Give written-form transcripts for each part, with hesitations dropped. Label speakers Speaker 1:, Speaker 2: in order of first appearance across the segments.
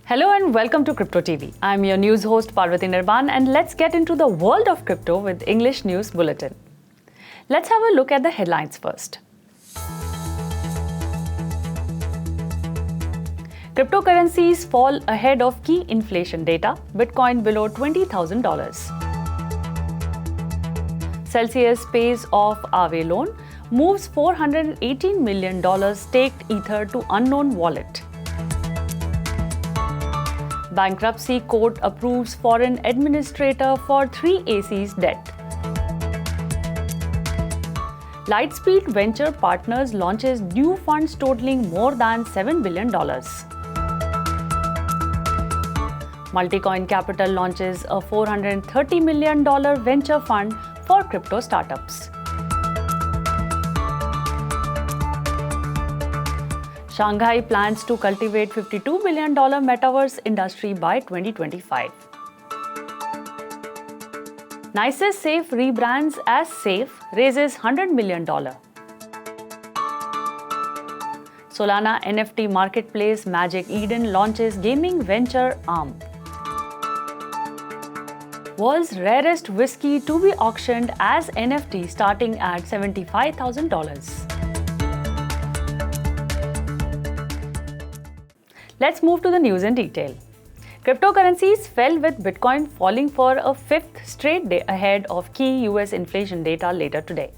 Speaker 1: Hello and welcome to Crypto TV. I'm your news host Parvati Nirban and let's get into the world of crypto with English News Bulletin. Let's have a look at the headlines first. Cryptocurrencies fall ahead of key inflation data, Bitcoin below $20,000. Celsius pays off Aave loan, moves $418 million staked Ether to unknown wallet. Bankruptcy court approves foreign administrator for 3 AC's debt. Lightspeed Venture Partners launches new funds totaling more than $7 billion. Multicoin Capital launches a $430 million venture fund for crypto startups. Shanghai plans to cultivate $52 billion Metaverse industry by 2025. Nicest Safe Rebrands as Safe raises $100 million. Solana NFT marketplace Magic Eden launches gaming venture Aave. World's rarest whiskey to be auctioned as NFT starting at $75,000. Let's move to the news in detail. Cryptocurrencies fell with Bitcoin falling for a fifth straight day ahead of key US inflation data later today.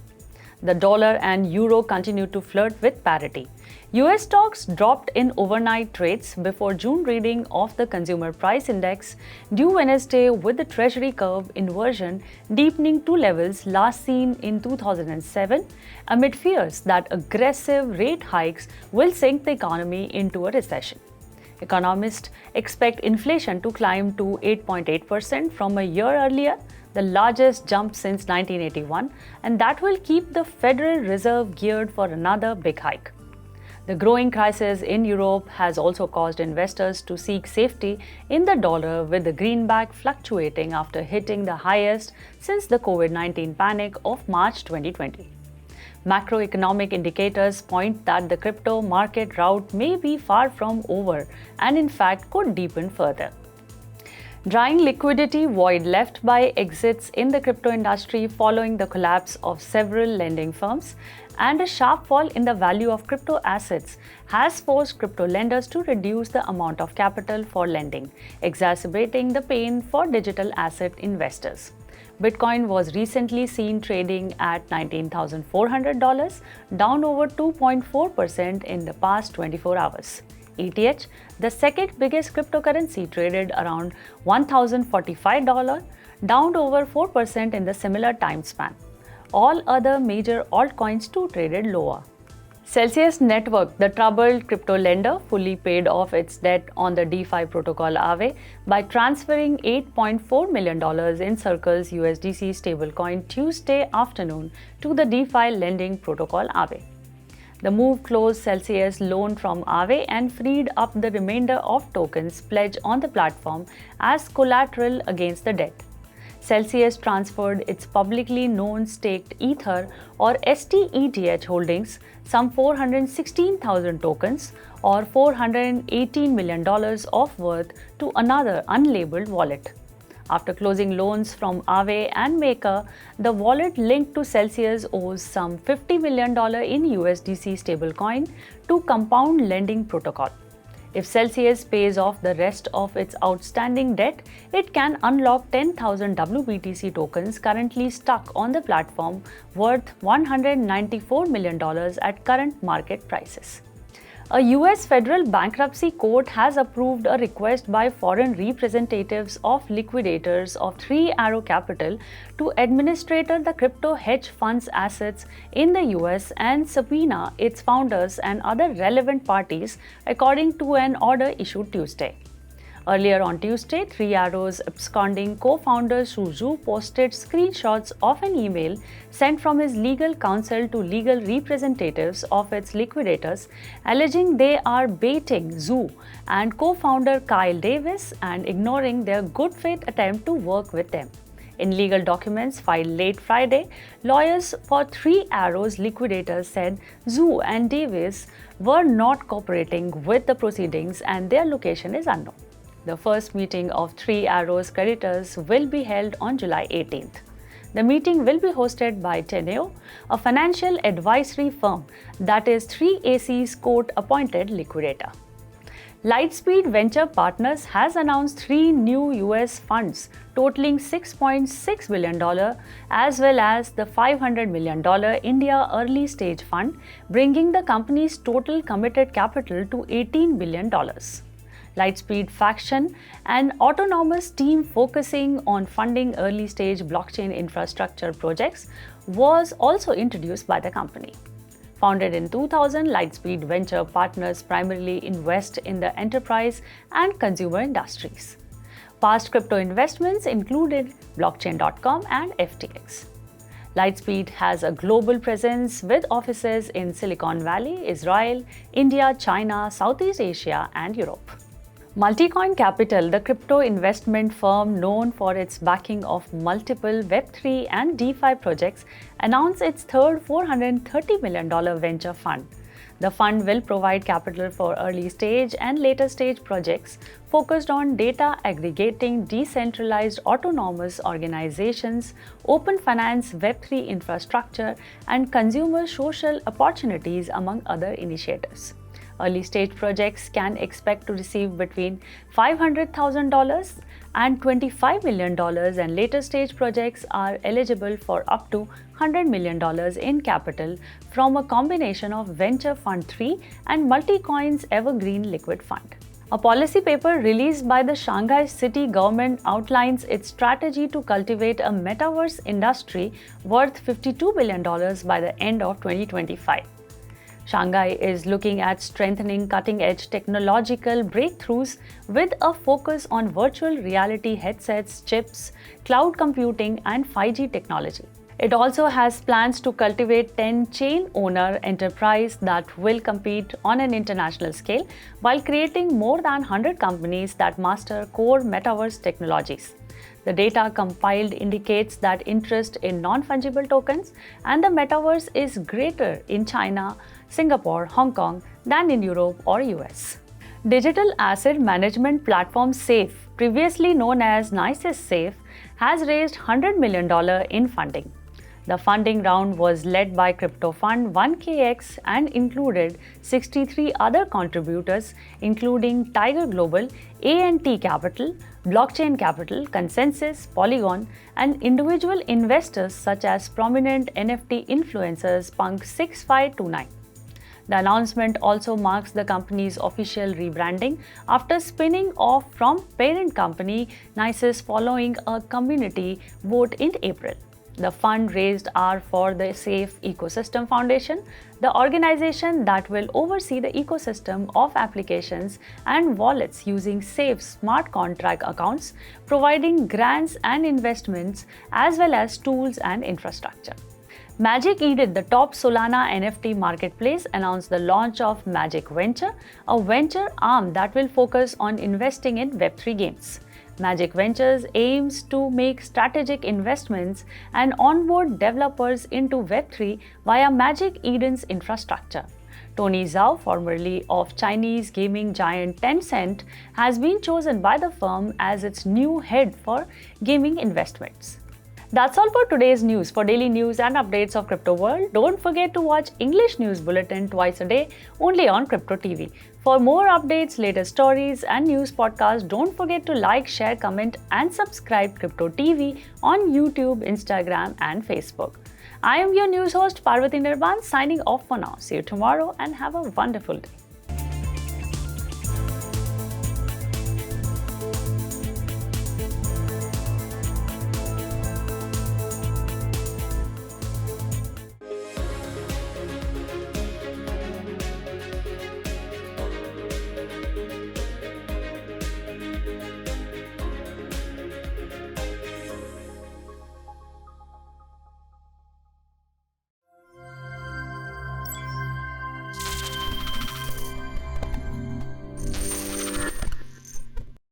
Speaker 1: The dollar and euro continued to flirt with parity. US stocks dropped in overnight trades before June reading of the Consumer Price Index due Wednesday, with the Treasury curve inversion deepening to levels last seen in 2007 amid fears that aggressive rate hikes will sink the economy into a recession. Economists expect inflation to climb to 8.8% from a year earlier, the largest jump since 1981, and that will keep the Federal Reserve geared for another big hike. The growing crisis in Europe has also caused investors to seek safety in the dollar, with the greenback fluctuating after hitting the highest since the COVID-19 panic of March 2020. Macroeconomic indicators point that the crypto market rout may be far from over and in fact could deepen further. Drying liquidity void left by exits in the crypto industry following the collapse of several lending firms and a sharp fall in the value of crypto assets has forced crypto lenders to reduce the amount of capital for lending, exacerbating the pain for digital asset investors. Bitcoin was recently seen trading at $19,400, down over 2.4% in the past 24 hours. ETH, the second biggest cryptocurrency, traded around $1,045, down over 4% in the similar time span. All other major altcoins too traded lower. Celsius Network, the troubled crypto lender, fully paid off its debt on the DeFi protocol Aave by transferring $8.4 million in Circle's USDC stablecoin Tuesday afternoon to the DeFi lending protocol Aave. The move closed Celsius' loan from Aave and freed up the remainder of tokens pledged on the platform as collateral against the debt. Celsius transferred its publicly known staked Ether or STETH holdings, some 416,000 tokens or $418 million of worth, to another unlabeled wallet. After closing loans from Aave and Maker, the wallet linked to Celsius owes some $50 million in USDC stablecoin to Compound Lending Protocol. If Celsius pays off the rest of its outstanding debt, it can unlock 10,000 WBTC tokens currently stuck on the platform, worth $194 million at current market prices. A US federal bankruptcy court has approved a request by foreign representatives of liquidators of Three Arrow Capital to administrate the crypto hedge funds assets in the US and subpoena its founders and other relevant parties, according to an order issued Tuesday. Earlier on Tuesday, Three Arrow's absconding co-founder Shu Zhu posted screenshots of an email sent from his legal counsel to legal representatives of its liquidators, alleging they are baiting Zhu and co-founder Kyle Davis and ignoring their good faith attempt to work with them. In legal documents filed late Friday, lawyers for Three Arrows liquidators said Zhu and Davis were not cooperating with the proceedings and their location is unknown. The first meeting of Three Arrows creditors will be held on July 18th. The meeting will be hosted by Teneo, a financial advisory firm that is 3AC's court-appointed liquidator. Lightspeed Venture Partners has announced 3 new US funds totaling $6.6 billion as well as the $500 million India Early Stage Fund, bringing the company's total committed capital to $18 billion. Lightspeed Faction, an autonomous team focusing on funding early-stage blockchain infrastructure projects, was also introduced by the company. Founded in 2000, Lightspeed Venture Partners primarily invest in the enterprise and consumer industries. Past crypto investments included Blockchain.com and FTX. Lightspeed has a global presence with offices in Silicon Valley, Israel, India, China, Southeast Asia, and Europe. Multicoin Capital, the crypto investment firm known for its backing of multiple Web3 and DeFi projects, announced its third $430 million venture fund. The fund will provide capital for early stage and later stage projects focused on data aggregating, decentralized autonomous organizations, open finance, Web3 infrastructure, and consumer social opportunities, among other initiatives. Early stage projects can expect to receive between $500,000 and $25 million, and later stage projects are eligible for up to $100 million in capital from a combination of Venture Fund 3 and Multicoin's Evergreen Liquid Fund. A policy paper released by the Shanghai city government outlines its strategy to cultivate a metaverse industry worth $52 billion by the end of 2025. Shanghai is looking at strengthening cutting-edge technological breakthroughs with a focus on virtual reality headsets, chips, cloud computing, and 5G technology. It also has plans to cultivate 10 chain-owner enterprises that will compete on an international scale while creating more than 100 companies that master core metaverse technologies. The data compiled indicates that interest in non-fungible tokens and the metaverse is greater in China, Singapore, Hong Kong than in Europe or US. Digital asset management platform Safe, previously known as Gnosis Safe, has raised $100 million in funding. The funding round was led by crypto fund 1KX and included 63 other contributors, including Tiger Global, A&T Capital, Blockchain Capital, Consensus, Polygon, and individual investors such as prominent NFT influencers Punk6529. The announcement also marks the company's official rebranding after spinning off from parent company Gnosis following a community vote in April. The fund raised are for the Safe Ecosystem Foundation, the organization that will oversee the ecosystem of applications and wallets using Safe smart contract accounts, providing grants and investments as well as tools and infrastructure. Magic Eden, the top Solana NFT marketplace, announced the launch of Magic Venture, a venture arm that will focus on investing in Web3 games. Magic Ventures aims to make strategic investments and onboard developers into Web3 via Magic Eden's infrastructure. Tony Zhao, formerly of Chinese gaming giant Tencent, has been chosen by the firm as its new head for gaming investments. That's all for today's news. For daily news and updates of crypto world, don't forget to watch English News Bulletin twice a day only on Crypto TV. For more updates, latest stories and news podcasts, don't forget to like, share, comment and subscribe Crypto TV on YouTube, Instagram and Facebook. I am your news host Parvati Rebrands signing off for now. See you tomorrow and have a wonderful day.